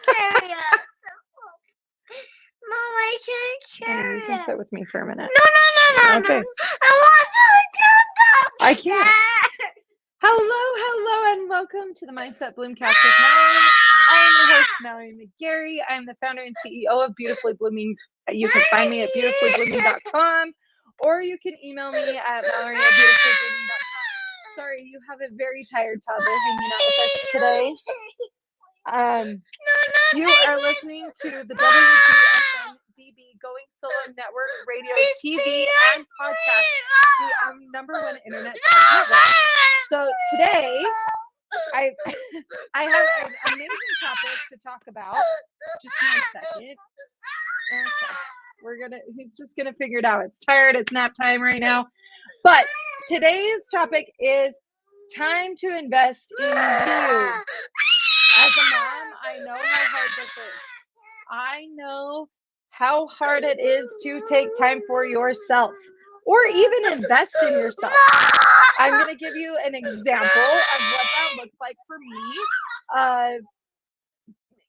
carry it. Mom, I can't carry You can sit with me for a minute. No. Okay. I want to do I can't. Hello, and welcome to the Mindset Bloomcast with Mallory. I am your host, Mallory McGary. I'm the founder and CEO of Beautifully Blooming. You can find me at beautifully-blooming.com, or you can email me at mallory@beautifully-blooming.com. Sorry, you have a very tired toddler hanging out with us today. You are listening to the WGSN-DB Going Solo Network Radio, TV, and podcast, the #1 internet tech network. So today, I have an amazing topic to talk about. Just 1 second. Okay. He's just gonna figure it out. It's tired. It's nap time right now. But today's topic is time to invest in you. As a mom, I know how hard this is. I know how hard it is to take time for yourself or even invest in yourself. I'm going to give you an example of what that looks like for me.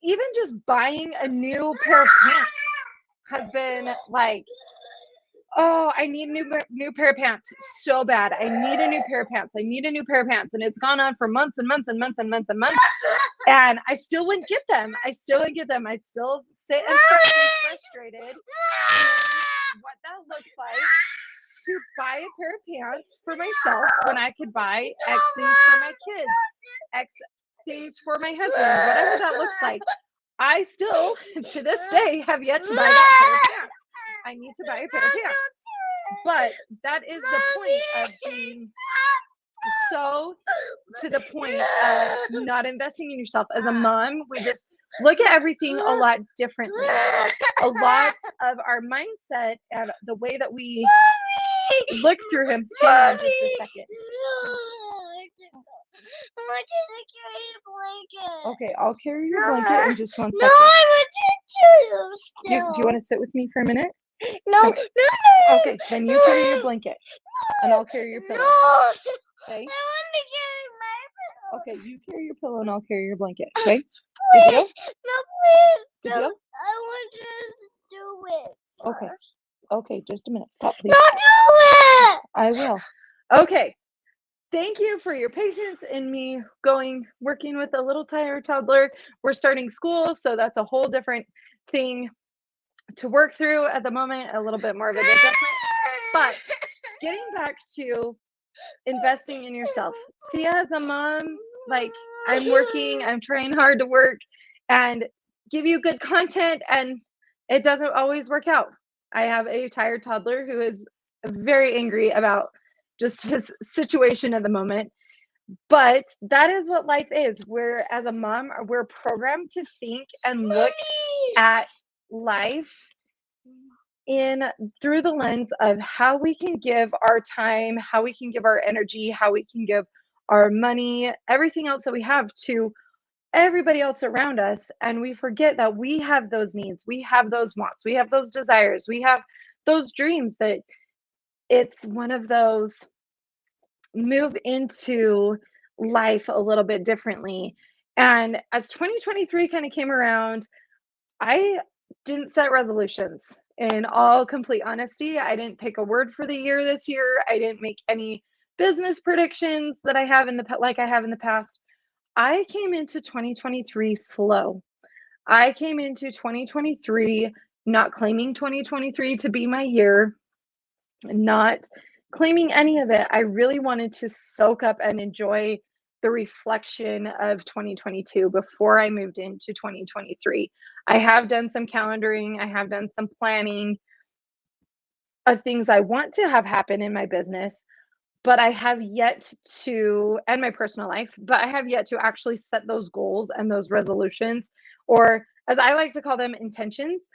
Even just buying a new pair of pants has been like, oh, I need a new pair of pants so bad. I need a new pair of pants. I need a new pair of pants. And it's gone on for months and months and months and months and months. And I still wouldn't get them. I'd still sit and be frustrated. And what that looks like to buy a pair of pants for myself when I could buy X things for my kids, X things for my husband, whatever that looks like. I still, to this day, have yet to buy that pair of pants. I need to buy a pair of pants. But that is the point of being so to the point of not investing in yourself. As a mom, we just look at everything a lot differently. A lot of our mindset and the way that we look through him. Hang on just a second. I want you to carry the blanket. Okay, I'll carry your blanket in just 1 second. No, I want you to. Do you want to sit with me for a minute? No. Okay, then you carry your blanket, and I'll carry your pillow. No. Okay? I want to carry my pillow. Okay, you carry your pillow, and I'll carry your blanket. Okay? Good deal? No, please. Good deal? I want you to do it. Okay. Okay, just a minute. Stop, please. Don't do it. I will. Okay. Thank you for your patience in me working with a little tired toddler. We're starting school, so that's a whole different thing to work through at the moment, a little bit more of an adjustment. But getting back to investing in yourself. See, as a mom, like I'm working, I'm trying hard to work and give you good content, and it doesn't always work out. I have a tired toddler who is very angry about just his situation at the moment. But that is what life is. As a mom, we're programmed to think and look at life through the lens of how we can give our time, how we can give our energy, how we can give our money, everything else that we have to everybody else around us. And we forget that we have those needs, we have those wants, we have those desires, we have those dreams, that it's one of those move into life a little bit differently. And as 2023 kind of came around, I didn't set resolutions. In all complete honesty, I didn't pick a word for the year this year. I didn't make any business predictions that I have in the past. I came into 2023 slow. I came into 2023 not claiming 2023 to be my year, not claiming any of it. I really wanted to soak up and enjoy the reflection of 2022 before I moved into 2023. I have done some calendaring, I have done some planning of things I want to have happen in my business, but I have yet to, and my personal life, but I have yet to actually set those goals and those resolutions, or as I like to call them, intentions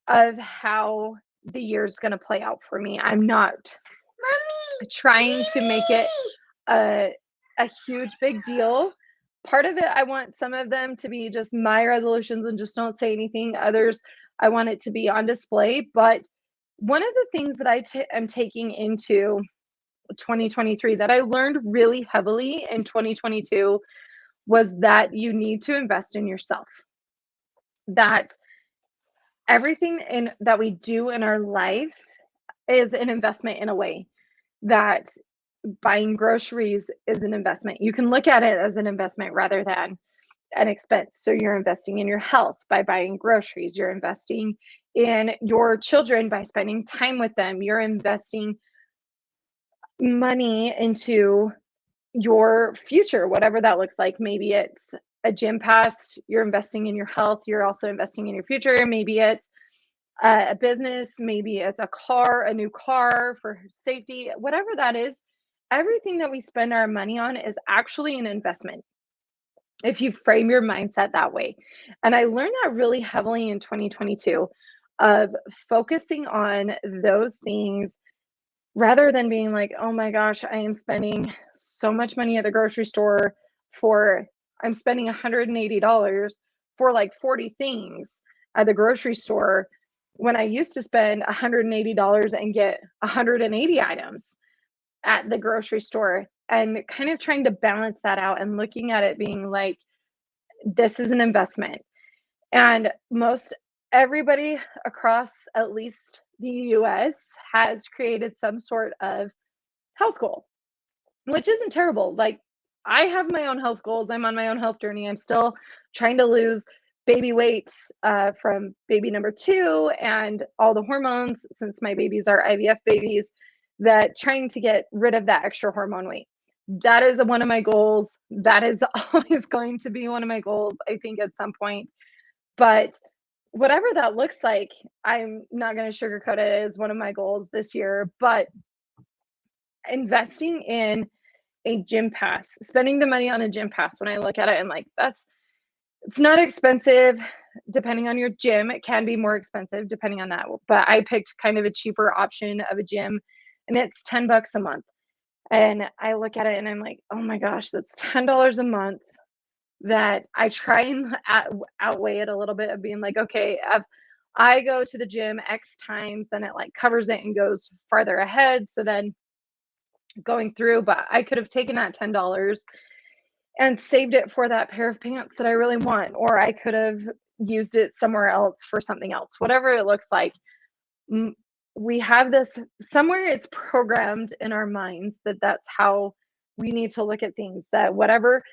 of how the year's going to play out for me. I'm not trying to make it a huge big deal. Part of it, I want some of them to be just my resolutions and just don't say anything. Others, I want it to be on display. But one of the things that I am taking into 2023 that I learned really heavily in 2022 was that you need to invest in yourself. that everything that we do in our life is an investment in a way that buying groceries is an investment. You can look at it as an investment rather than an expense. So you're investing in your health by buying groceries. You're investing in your children by spending time with them. You're investing money into your future, whatever that looks like. Maybe it's a gym pass, you're investing in your health, you're also investing in your future. Maybe it's a business, maybe it's a car, a new car for safety, whatever that is. Everything that we spend our money on is actually an investment if you frame your mindset that way. And I learned that really heavily in 2022 of focusing on those things rather than being like, oh my gosh, I am spending so much money at the grocery store for, I'm spending $180 for like 40 things at the grocery store when I used to spend $180 and get 180 items at the grocery store, and kind of trying to balance that out and looking at it being like, this is an investment. And most everybody across at least the US has created some sort of health goal, which isn't terrible. Like, I have my own health goals. I'm on my own health journey. I'm still trying to lose baby weight from baby number 2 and all the hormones since my babies are IVF babies, that trying to get rid of that extra hormone weight. That is one of my goals. That is always going to be one of my goals, I think, at some point. But whatever that looks like, I'm not going to sugarcoat it as one of my goals this year. But investing in a gym pass, spending the money on a gym pass, when I look at it, I'm like, it's not expensive. Depending on your gym, it can be more expensive depending on that. But I picked kind of a cheaper option of a gym, and it's $10 a month. And I look at it and I'm like, oh my gosh, that's $10 a month that I try and outweigh it a little bit of being like, okay, if I go to the gym X times, then it like covers it and goes farther ahead. So then going through, but I could have taken that $10 and saved it for that pair of pants that I really want, or I could have used it somewhere else for something else, whatever it looks like. We have this somewhere, it's programmed in our minds that that's how we need to look at things, that whatever,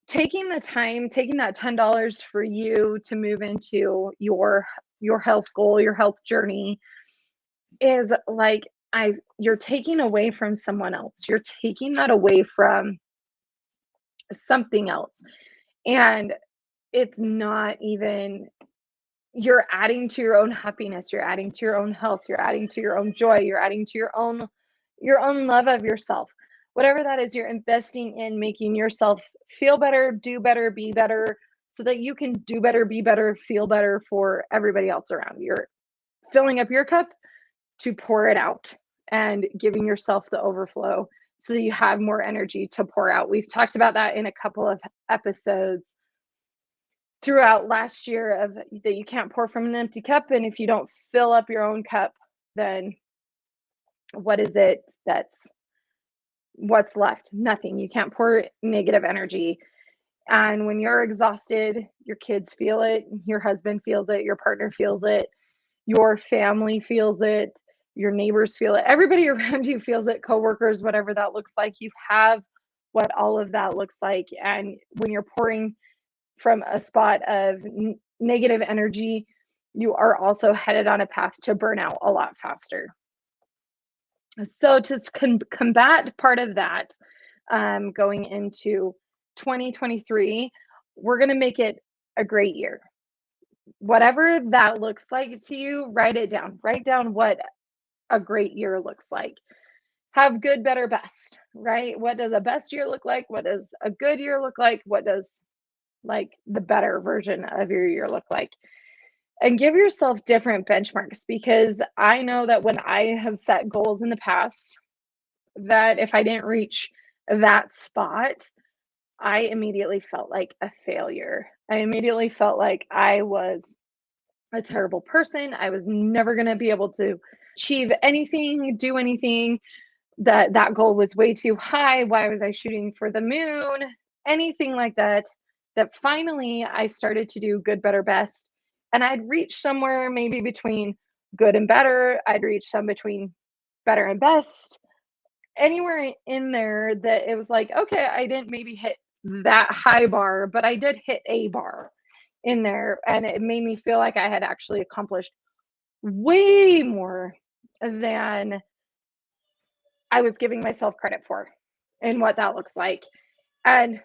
taking the time, taking that $10 for you to move into your health goal, your health journey, is like, you're taking away from someone else. You're taking that away from something else. And it's not even, you're adding to your own happiness, you're adding to your own health, you're adding to your own joy, you're adding to your own love of yourself. Whatever that is, you're investing in making yourself feel better, do better, be better, so that you can do better, be better, feel better for everybody else around. You're filling up your cup to pour it out and giving yourself the overflow so that you have more energy to pour out. We've talked about that in a couple of episodes throughout last year, of that you can't pour from an empty cup, and if you don't fill up your own cup, then what is it that's what's left? Nothing. You can't pour negative energy. And when you're exhausted, your kids feel it, your husband feels it, your partner feels it, your family feels it, your neighbors feel it, everybody around you feels it, coworkers, whatever that looks like. You have what all of that looks like. And when you're pouring from a spot of negative energy, you are also headed on a path to burnout a lot faster. So to combat part of that, going into 2023, we're going to make it a great year. Whatever that looks like to you, write it down. Write down what a great year looks like. Have good, better, best, right? What does a best year look like? What does a good year look like? What does like the better version of your year look like? And give yourself different benchmarks, because I know that when I have set goals in the past, that if I didn't reach that spot, I immediately felt like a failure. I immediately felt like I was a terrible person. I was never going to be able to achieve anything, do anything. That goal was way too high. Why was I shooting for the moon? Anything like that. That finally I started to do good, better, best. And I'd reach somewhere maybe between good and better. I'd reach some between better and best. Anywhere in there that it was like, okay, I didn't maybe hit that high bar, but I did hit a bar in there. And it made me feel like I had actually accomplished way more than I was giving myself credit for and what that looks like. And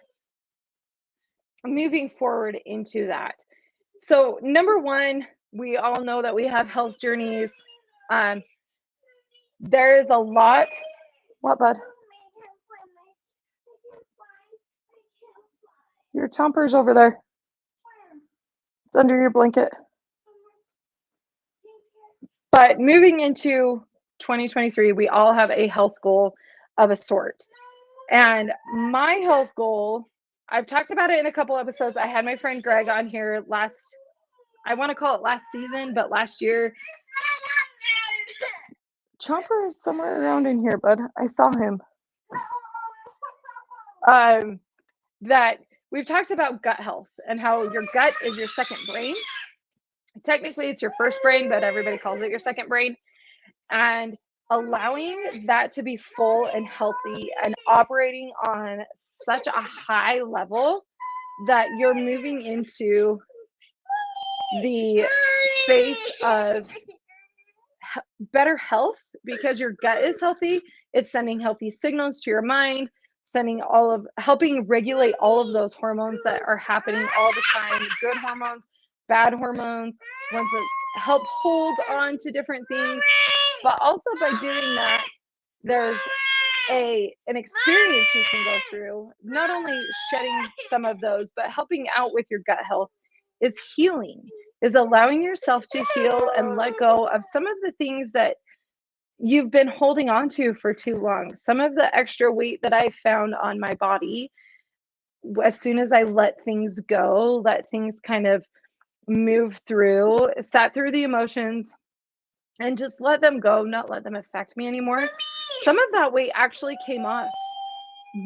moving forward into that. So, number one, we all know that we have health journeys. Um, there is a lot. What, bud? Your chomper's over there. It's under your blanket. But moving into 2023, we all have a health goal of a sort. And my health goal, I've talked about it in a couple episodes. I had my friend Greg on here I want to call it last season, but last year. Chomper is somewhere around in here, bud. I saw him. That we've talked about gut health and how your gut is your second brain. Technically, it's your first brain, but everybody calls it your second brain. And allowing that to be full and healthy and operating on such a high level that you're moving into the space of better health because your gut is healthy. It's sending healthy signals to your mind, helping regulate all of those hormones that are happening all the time, good hormones, bad hormones, ones that help hold on to different things. But also by doing that, there's an experience you can go through, not only shedding some of those, but helping out with your gut health is healing, is allowing yourself to heal and let go of some of the things that you've been holding on to for too long. Some of the extra weight that I found on my body, as soon as I let things go, let things kind of move through, sat through the emotions, and just let them go, not let them affect me anymore. Some of that weight actually came off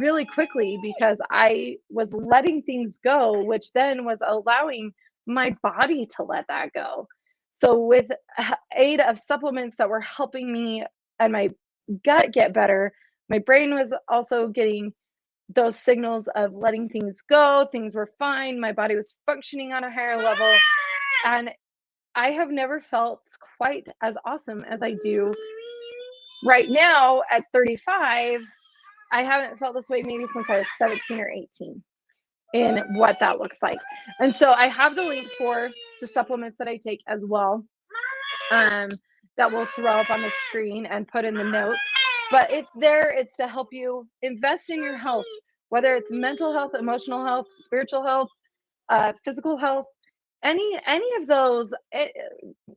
really quickly because I was letting things go, which then was allowing my body to let that go. So with aid of supplements that were helping me and my gut get better, my brain was also getting those signals of letting things go. Things were fine. My body was functioning on a higher level. And I have never felt quite as awesome as I do right now at 35. I haven't felt this way maybe since I was 17 or 18 in what that looks like. And so I have the link for the supplements that I take as well, that we'll throw up on the screen and put in the notes. But it's there. It's to help you invest in your health, whether it's mental health, emotional health, spiritual health, physical health, any of those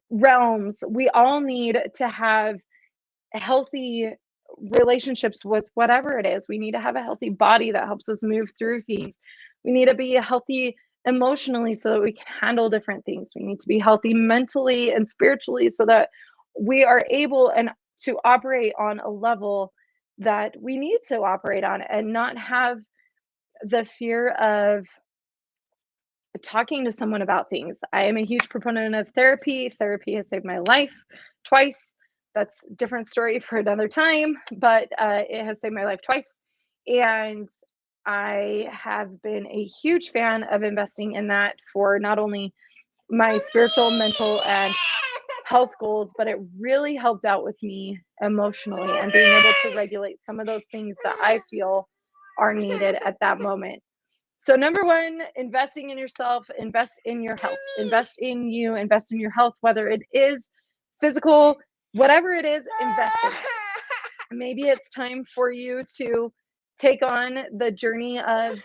realms. We all need to have healthy relationships with whatever it is. We need to have a healthy body that helps us move through things. We need to be healthy emotionally so that we can handle different things. We need to be healthy mentally and spiritually so that we are able to operate on a level that we need to operate on and not have the fear of talking to someone about things. I am a huge proponent of therapy. Therapy has saved my life twice. That's a different story for another time, but it has saved my life twice. And I have been a huge fan of investing in that for not only my spiritual, mental, and health goals, but it really helped out with me emotionally and being able to regulate some of those things that I feel are needed at that moment. So number one, investing in yourself, invest in your health, invest in you, invest in your health, whether it is physical, whatever it is, invest in it. Maybe it's time for you to take on the journey of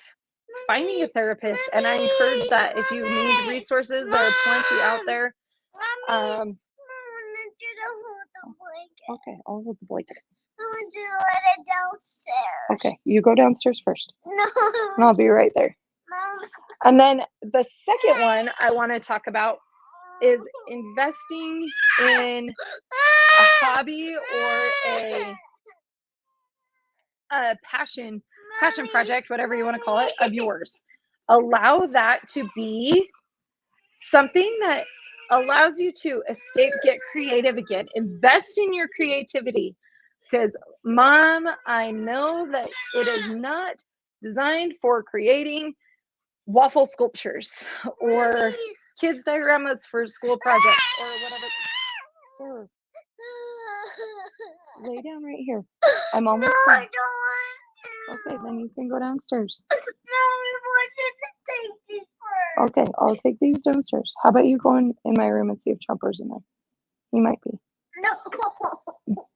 finding a therapist. And I encourage that if you need resources, there are plenty out there. Okay, I'll hold the blanket. I want to let it downstairs. Okay, you go downstairs first. No. And I'll be right there. Mom. And then the second one I want to talk about is investing in a hobby or a passion project, whatever you want to call it, of yours. Allow that to be something that allows you to escape, get creative again, invest in your creativity. Because, Mom, I know that it is not designed for creating waffle sculptures or kids' dioramas for school projects or whatever. Sir, lay down right here. I'm almost done. I don't want Okay, then you can go downstairs. to. No, I want you to take these first. Okay, I'll take these downstairs. How about you go in my room and see if Chopper's in there? He might be. No.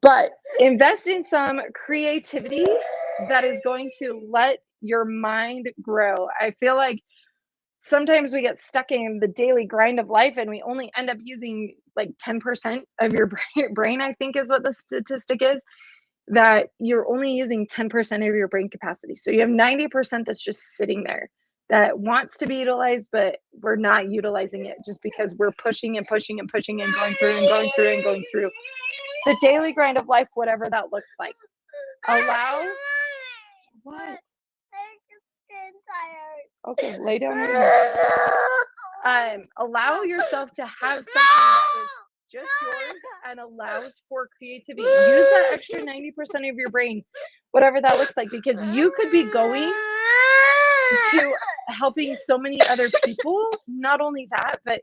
But invest in some creativity that is going to let your mind grow. I feel like sometimes we get stuck in the daily grind of life and we only end up using like 10% of your brain, I think is what the statistic is, that you're only using 10% of your brain capacity. So you have 90% that's just sitting there that wants to be utilized, but we're not utilizing it just because we're pushing and pushing and pushing and going through and going through and going through the daily grind of life, whatever that looks like. Allow what? I'm tired. Okay, lay down right here. Allow yourself to have something that is just yours and allows for creativity. Use that extra 90% of your brain, whatever that looks like, because you could be going to helping so many other people. Not only that, but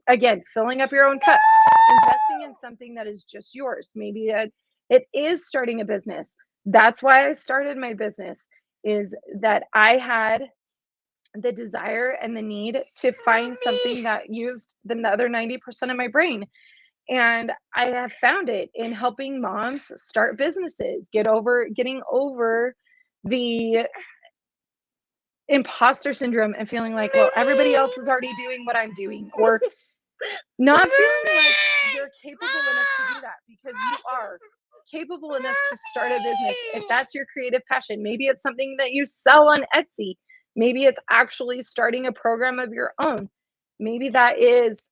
again, filling up your own cup, investing in something that is just yours. Maybe it is starting a business. That's why I started my business, is that I had the desire and the need to find something that used the other 90% of my brain. And I have found it in helping moms start businesses, getting over the imposter syndrome and feeling like, well, everybody else is already doing what I'm doing, or not feeling like you're capable enough to do that, because you are capable enough to start a business. If that's your creative passion, maybe it's something that you sell on Etsy. Maybe it's actually starting a program of your own. Maybe that is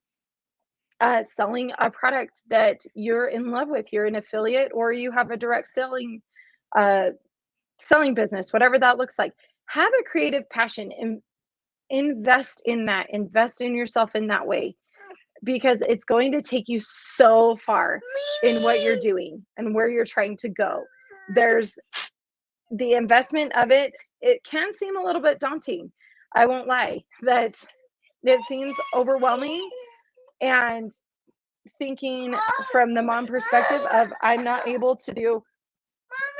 selling a product that you're in love with. You're an affiliate, or you have a direct selling business, whatever that looks like. Have a creative passion and invest in that. Invest in yourself in that way, because it's going to take you so far in what you're doing and where you're trying to go. There's the investment of it. It can seem a little bit daunting. I won't lie, that it seems overwhelming, and thinking from the mom perspective of, I'm not able to do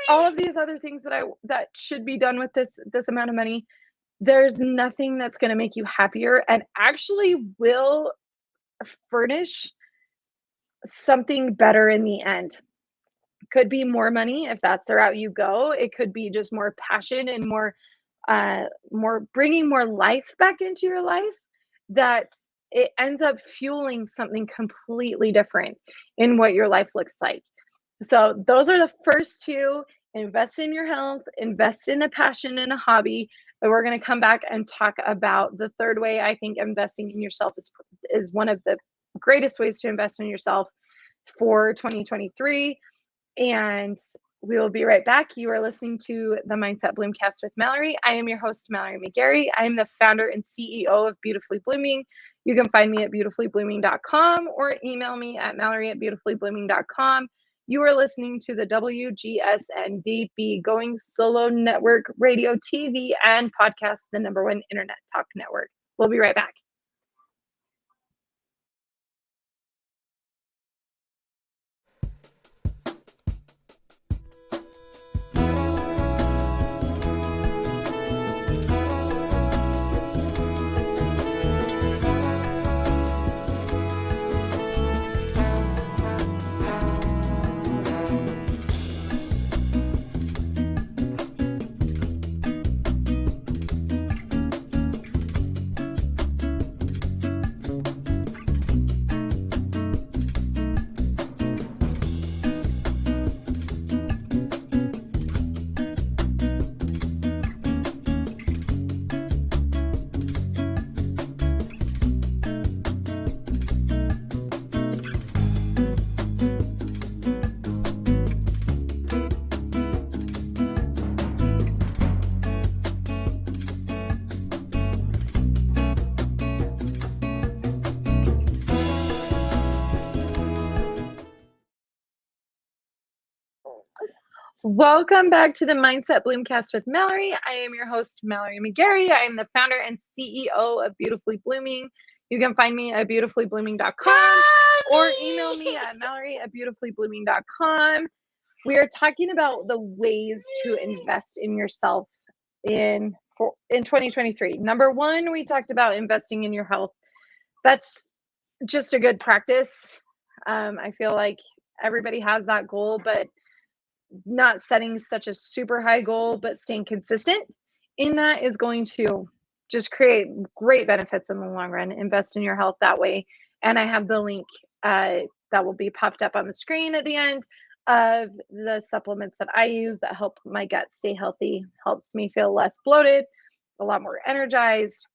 all of these other things that should be done with this amount of money. There's nothing that's going to make you happier and actually will furnish something better in the end. Could be more money if that's the route you go. It could be just more passion and more bringing more life back into your life, that it ends up fueling something completely different in what your life looks like. So those are the first two. Invest in your health, invest in a passion and a hobby. And we're going to come back and talk about the third way. I think investing in yourself is one of the greatest ways to invest in yourself for 2023. And we will be right back. You are listening to the Mindset Bloomcast with Mallory. I am your host, Mallory McGary. I am the founder and CEO of Beautifully Blooming. You can find me at beautifullyblooming.com or email me at mallory@beautifullyblooming.com. You are listening to the WGSN-DB Going Solo Network radio, TV, and podcast, the #1 internet talk network. We'll be right back. Welcome back to the Mindset Bloomcast with Mallory. I am your host, Mallory McGary. I am the founder and CEO of Beautifully Blooming. You can find me at beautifullyblooming.com or email me at mallory@beautifullyblooming.com. We are talking about the ways to invest in yourself in 2023. Number one, we talked about investing in your health. That's just a good practice. I feel like everybody has that goal, but not setting such a super high goal, but staying consistent in that is going to just create great benefits in the long run. Invest in your health that way. And I have the link that will be popped up on the screen at the end of the supplements that I use that help my gut stay healthy, helps me feel less bloated, a lot more energized,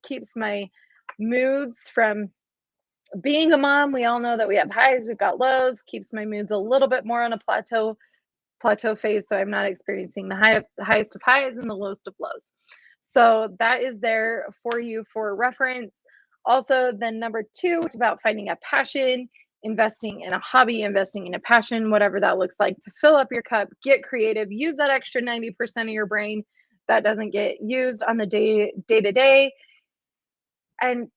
keeps my moods from being a mom. We all know that we have highs, we've got lows, keeps my moods a little bit more on a plateau phase, so I'm not experiencing the highest of highs and the lowest of lows. So that is there for you for reference. Also, then number two, it's about finding a passion, investing in a hobby, investing in a passion, whatever that looks like, to fill up your cup, get creative, use that extra 90% of your brain that doesn't get used on the day to day, and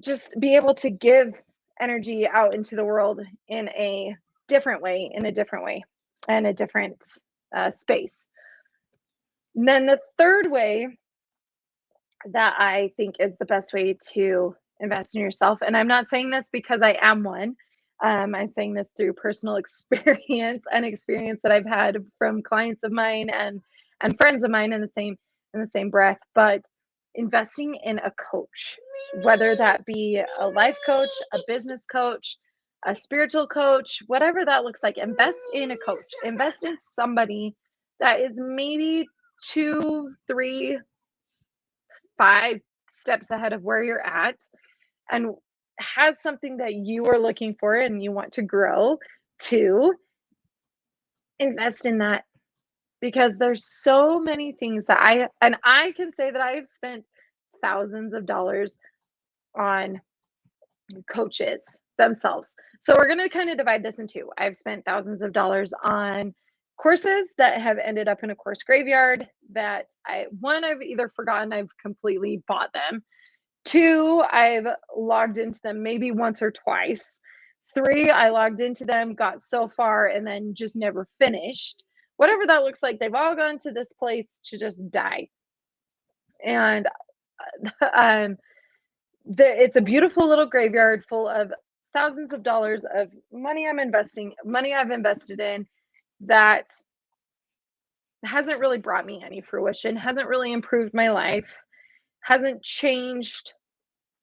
just be able to give energy out into the world in a different way, and a different space. And then the third way that I think is the best way to invest in yourself, and I'm not saying this because I am one. I'm saying this through personal experience and experience that I've had from clients of mine and friends of mine in the same breath. But investing in a coach, whether that be a life coach, a business coach, a spiritual coach, whatever that looks like, invest in a coach, invest in somebody that is maybe 2, 3, 5 steps ahead of where you're at and has something that you are looking for and you want to grow to. Invest in that, because there's so many things that I can say that I've spent thousands of dollars on coaches themselves. So we're going to kind of divide this in two. I've spent thousands of dollars on courses that have ended up in a course graveyard that I've either forgotten I've completely bought them. 2, I've logged into them maybe once or twice. 3, I logged into them, got so far, and then just never finished. Whatever that looks like, they've all gone to this place to just die. And it's a beautiful little graveyard full of thousands of dollars of money I've invested in that hasn't really brought me any fruition, hasn't really improved my life, hasn't changed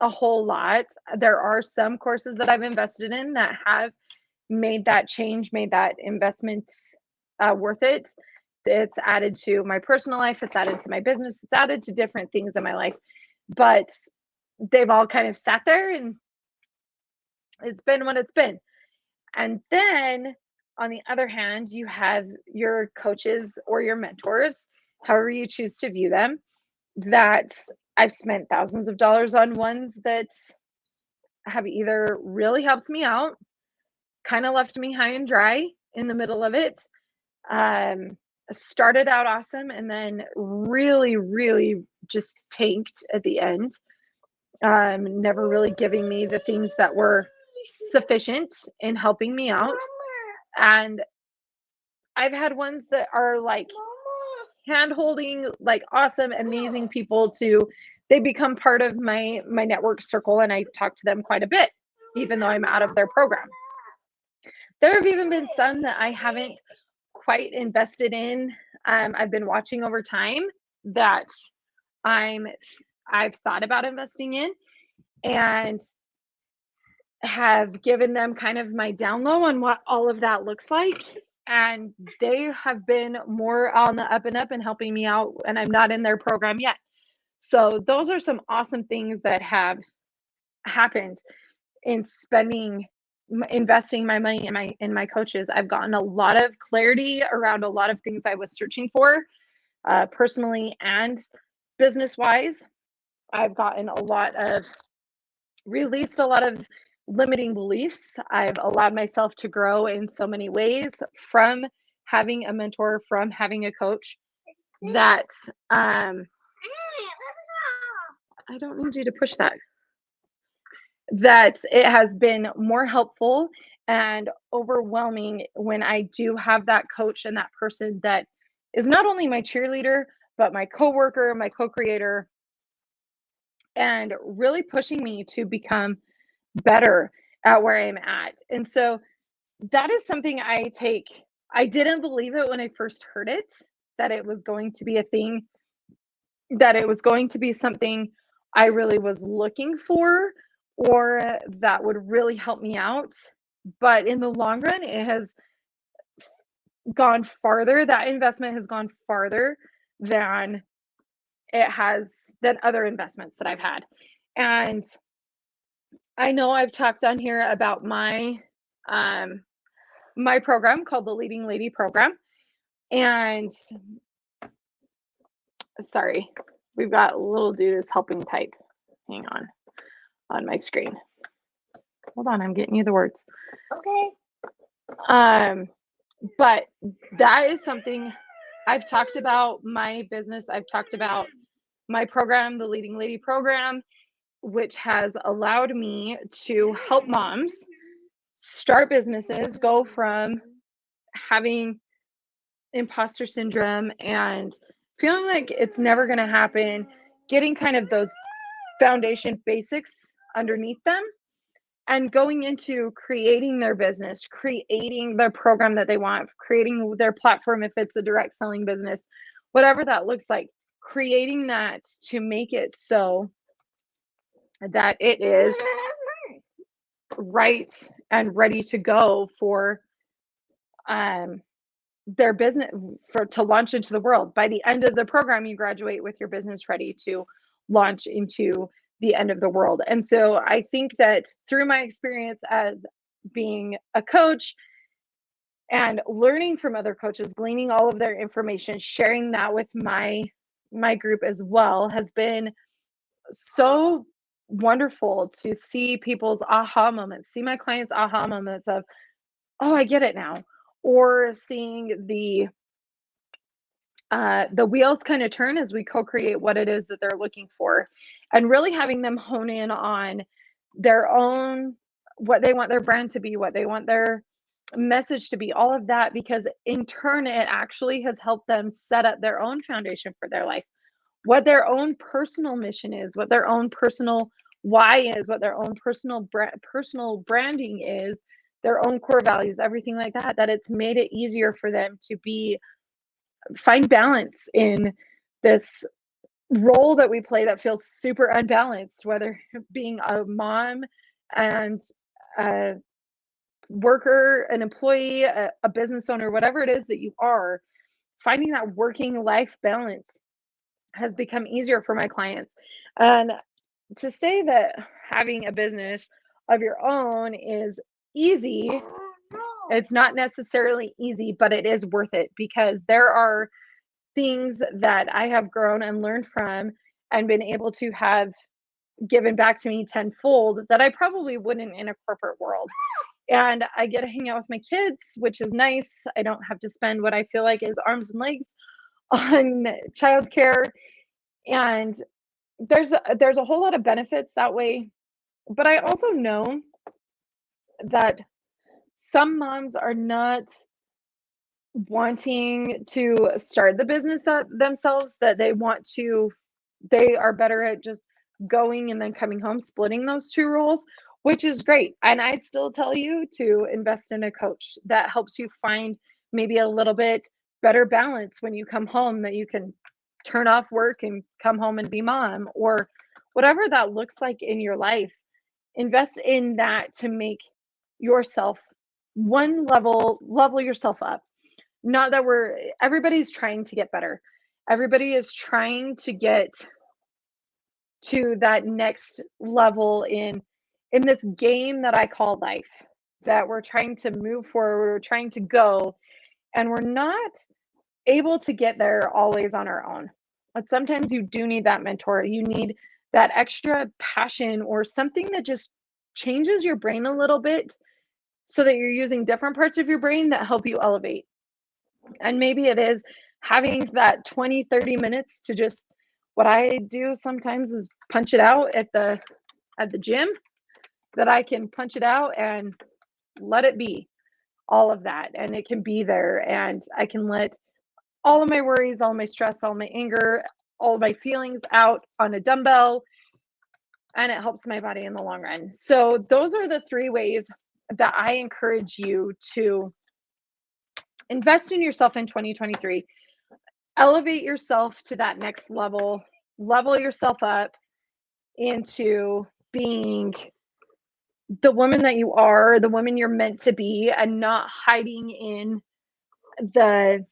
a whole lot. There are some courses that I've invested in that have made that change, made that investment worth it. It's added to my personal life, it's added to my business, it's added to different things in my life. But they've all kind of sat there and it's been what it's been. And then on the other hand, you have your coaches or your mentors, however you choose to view them, that I've spent thousands of dollars on ones that have either really helped me out, kind of left me high and dry in the middle of it, started out awesome, and then really, really just tanked at the end, never really giving me the things that were sufficient in helping me out. And I've had ones that are like hand holding, like awesome, amazing people they become part of my network circle, and I talk to them quite a bit, even though I'm out of their program. There have even been some that I haven't quite invested in. I've been watching over time that I've thought about investing in, and have given them kind of my down low on what all of that looks like. And they have been more on the up and up and helping me out, and I'm not in their program yet. So those are some awesome things that have happened in investing my money in my coaches. I've gotten a lot of clarity around a lot of things I was searching for, personally and business wise. I've released a lot of limiting beliefs. I've allowed myself to grow in so many ways from having a mentor, from having a coach, that I don't need you to push that. That it has been more helpful and overwhelming when I do have that coach and that person that is not only my cheerleader, but my coworker, my co-creator, and really pushing me to become better at where I'm at. And so that is something I didn't believe it when I first heard it, that it was going to be a thing, that it was going to be something I really was looking for, or that would really help me out. But in the long run, it has gone farther. That investment has gone farther than than other investments that I've had. And I know I've talked on here about um, my program called the Leading Lady program. And sorry, we've got little dude is helping type. Hang on my screen. Hold on, I'm getting you the words. Okay. But that is something I've talked about. My business, I've talked about my program, the Leading Lady program, which has allowed me to help moms start businesses, go from having imposter syndrome and feeling like it's never going to happen, getting kind of those foundation basics underneath them, and going into creating their business, creating the program that they want, creating their platform if it's a direct selling business, whatever that looks like, creating that to make it so that it is right and ready to go for their business, to launch into the world. By the end of the program, you graduate with your business ready to launch into the end of the world. And so I think that through my experience as being a coach and learning from other coaches, gleaning all of their information, sharing that with my group as well, has been so wonderful to see people's aha moments, see my clients' aha moments of, oh, I get it now, or seeing the wheels kind of turn as we co-create what it is that they're looking for, and really having them hone in on their own, what they want their brand to be, what they want their message to be, all of that, because in turn it actually has helped them set up their own foundation for their life, what their own personal mission is, what their own personal why is, what their own personal branding is, their own core values, everything like that, that it's made it easier for them to find balance in this role that we play that feels super unbalanced, whether being a mom and a worker, an employee, a business owner, whatever it is that you are. Finding that working life balance has become easier for my clients. And to say that having a business of your own is easy, it's not necessarily easy, but it is worth it, because there are things that I have grown and learned from and been able to have given back to me tenfold that I probably wouldn't in a corporate world. And I get to hang out with my kids, which is nice. I don't have to spend what I feel like is arms and legs on childcare. And there's a whole lot of benefits that way. But I also know that some moms are not wanting to start the business that themselves, that they are better at just going and then coming home, splitting those two roles, which is great. And I'd still tell you to invest in a coach that helps you find maybe a little bit better balance when you come home, that you can turn off work and come home and be mom, or whatever that looks like in your life. Invest in that to make yourself level yourself up. Not that everybody's trying to get better. Everybody is trying to get to that next level in this game that I call life, that we're trying to move forward, we're trying to go, and we're not able to get there always on our own. But sometimes you do need that mentor. You need that extra passion or something that just changes your brain a little bit, so that you're using different parts of your brain that help you elevate. And maybe it is having that 20, 30 minutes to just, what I do sometimes is punch it out at the gym, that I can punch it out and let it be all of that. And it can be there. And I can let all of my worries, all my stress, all my anger, all of my feelings out on a dumbbell. And it helps my body in the long run. So those are the 3 ways that I encourage you to invest in yourself in 2023. Elevate yourself to that next level, level yourself up into being the woman that you are, the woman you're meant to be, and not hiding in the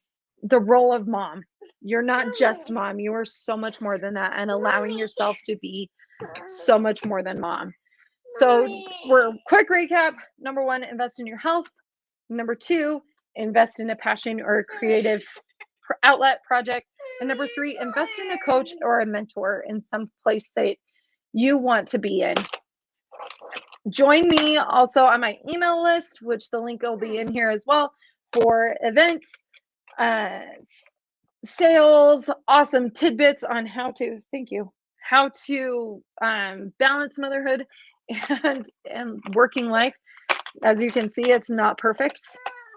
role of mom. You're not just mom. You are so much more than that, and allowing yourself to be so much more than mom. So we're quick recap. Number 1, invest in your health. Number 2, invest in a passion or a creative outlet project. And number 3, invest in a coach or a mentor in some place that you want to be in. Join me also on my email list, which the link will be in here as well, for events, sales, awesome tidbits on how to, balance motherhood and working life. As you can see, it's not perfect.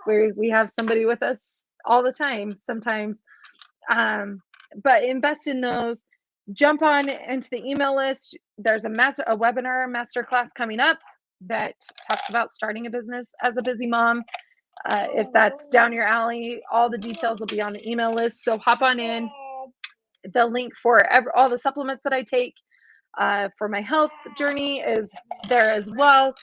We have somebody with us all the time sometimes, but invest in those. Jump on into the email list. There's a webinar masterclass coming up that talks about starting a business as a busy mom. If that's down your alley, all the details will be on the email list. So hop on in. The link for all the supplements that I take for my health journey is there as well.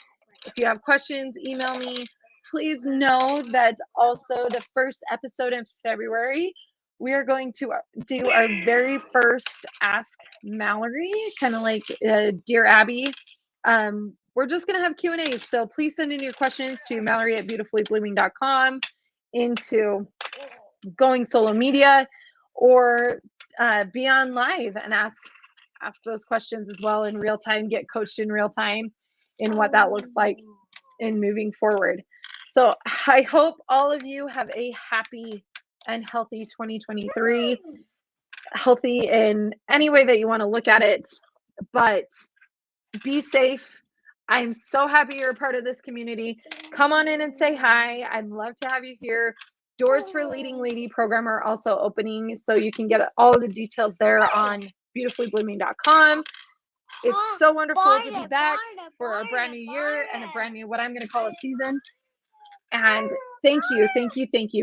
If you have questions, email me. Please know that also the first episode in February, we are going to do our very first Ask Mallory, kind of like Dear Abby. We're just going to have Q&As. So please send in your questions to Mallory@beautifullyblooming.com, into Going Solo Media, or be on live and ask those questions as well in real time, get coached in real time in what that looks like in moving forward. So I hope all of you have a happy and healthy 2023, healthy in any way that you want to look at it, but be safe. I'm so happy you're a part of this community. Come on in and say hi. I'd love to have you here. Doors for Leading Lady program are also opening, so you can get all of the details there on beautifullyblooming.com. It's so wonderful to be back for a brand new year and a brand new, what I'm going to call a season. And thank you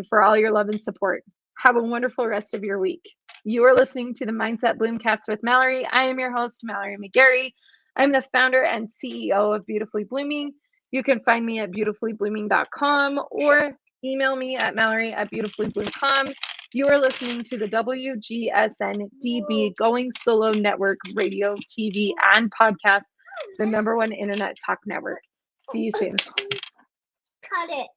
for all your love and support. Have a wonderful rest of your week. You are listening to the Mindset Bloomcast with Mallory. I am your host, Mallory McGary. I'm the founder and CEO of Beautifully Blooming. You can find me at beautifullyblooming.com or email me at mallory@beautifullybloom.com. You are listening to the WGSN-DB Going Solo Network radio, TV, and podcast, the #1 internet talk network. See you soon. Cut it.